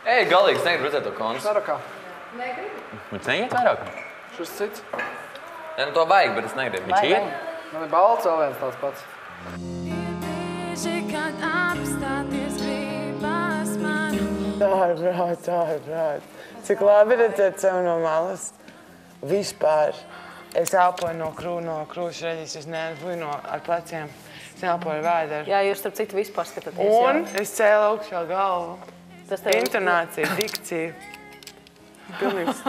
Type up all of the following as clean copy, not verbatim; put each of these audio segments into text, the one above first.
Ej, galīgi, es negribu redzēt to konus. Sarokā. Negribu. Viņš neiet vairāk? Šis cits. Ja, nu to vajag, bet es negribu. Viņš iet? Man ir balts vēl viens tāds pats. Ārprāt. Cik labi redzēt sev no malas. Vispār. Es elpoju no krūšu reģis, es neelpoju ar pleciem. Es neelpoju ar vēderu. Jā, jūs starp citu vispār skatāties. Un es cēlu augšā galvu. Intonācija, dikcija. Pilnīgs.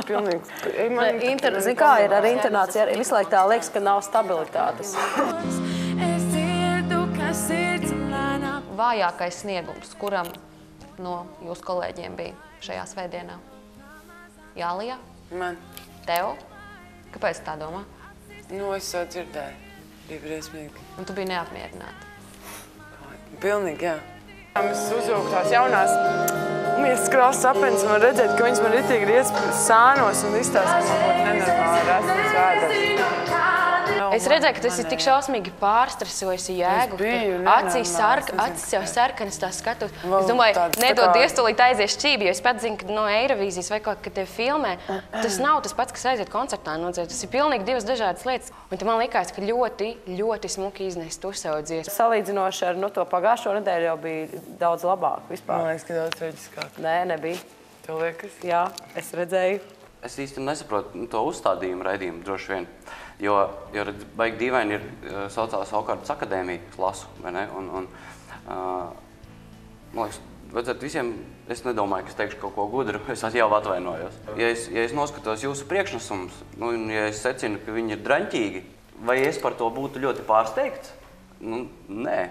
Zini, kā ir ar intonāciju? Visu laiku tā liekas, ka nav stabilitātes. Vājākais sniegums, kuram no jūsu kolēģiem bija šajā svētdienā? Jālijā? Man. Tev? Kāpēc tā domā? Nu, es to dzirdēju. Bija briesmīgi. Un tu biji neapmierināta? Pilnīgi, jā. Es uzvilku tās jaunās miesas krāsas apenes un redzēt, ka viņas man ritīgi riec sānos un izstāsta, ka man būtu nenormāli rastas vēders. Es redzēju, ka tas ir tik šausmīgi pārstresojis jēgu. Acis jau sarkanas tās skatot. Es domāju, nedod Dievs, tūlīt aizies šķībi, jo es pat zinu, ka no Eirovīzijas vai kaut kā tevi filmē. Tas nav tas pats, kas aiziet koncertā nodzied. Tas ir pilnīgi divas dažādas lietas. Un man likās, ka ļoti, ļoti smuki iznest to savu dziesmu. Salīdzinoši ar to pagājušo nedēļu jau bija daudz labāk vispār. Man liekas, ka daudz traģiskāk. Nē, nebija. Tev liekas? Jā, es redzēju. Es īsti nesaprotu to uzstādījumu raidījumu droši vien, jo baigi dīvaini ir saucās Aukārtas akadēmija lasu, vai ne? Un man liekas, vajadzētu visiem, es nedomāju, ka es teikšu kaut ko gudru, es jau atvainojos. Ja es noskatos jūsu priekšnesumus, nu, un ja es secinu, ka viņi ir draņķīgi, vai es par to būtu ļoti pārsteigts? Nu, nē.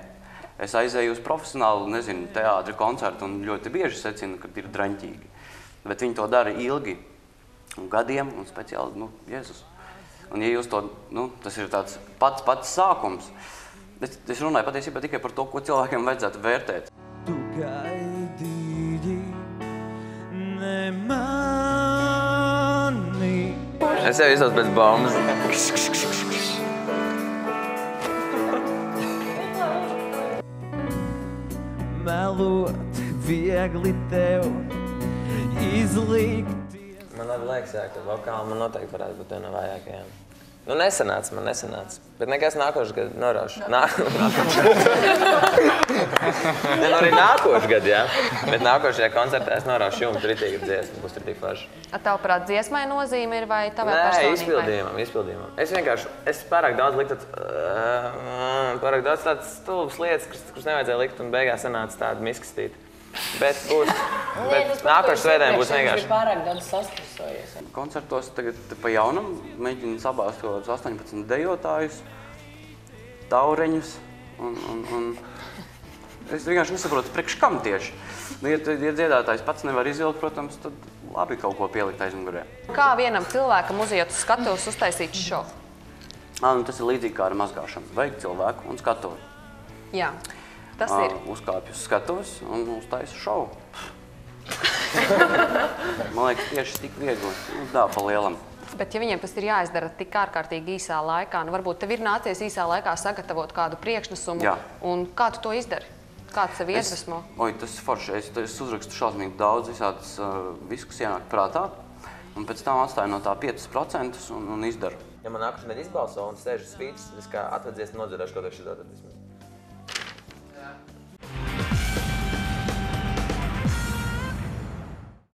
Es aizēju uz profesionālu, nezinu, teātri koncertu un ļoti bieži secinu, ka ir draņķīgi. Bet viņi to dara ilgi. Un gadiem, un speciāli, Jēzus. Un ja jūs to, tas ir tāds pats sākums, es runāju patiesībā tikai par to, ko cilvēkiem vajadzētu vērtēt. Tu gaidīji ne mani. Es jau izsaucu pēc baumas. Melot viegli tev izlikt. Man arī liekas, ka vokāli man noteikti varētu būt viena no vājākajām. Nu, nesanāca. Bet nekas nākošais gadu noraušu. Arī nākošais gadu, jā. Bet nākošajā koncertā es noraušu jums ritīgi dziesmu, būs ritīgi forši. Tavuprāt, dziesmai nozīme ir vai tavai personībai? Nē, izpildījumam. Es pārāk daudz liktu tādas stulbas lietas, kuras nevajadzēja likt un beigās sanāca tāda miskastīta. Bet nākošais svētdien būs vienkārši. Tas pārāk daudz sastresojies. Koncertos tagad pa jaunam mēģinu sabāzt kaut kādus 18 dejotājus, taureņus, un es vienkārši nesaprotu, priekš kam tieši. Nu, ja dziedātājs pats nevar izvilkt, protams, tad labi kaut ko pielikt aizmugurē. Kā vienam cilvēkam uziet uz skatuves uztaisīt šovu? Tas ir līdzīgi kā ar mazgāšanu. Vajag cilvēku un skatuvi. Jā. Tas ir. Uzkāpju uz skatuves un uztaisu šovu. Man liekas, tieši tik viegli. Tā pa lielam. Bet ja viņiem tas ir jāizdara tik ārkārtīgi īsā laikā, varbūt tev ir nācies īsā laikā sagatavot kādu priekšnesumu. Jā. Un kā tu to izdari? Kā tu sev iedvesmo? Tas ir forši. Es uzrakstu šausmīgi daudz visādas visu, kas ienāk prātā. Un pēc tam atstāju no tā 5% un izdaru. Ja man nākuši izbalso un sēžu spītis, es kā atved dziesmu nodziedāšu kaut ko šitā, tad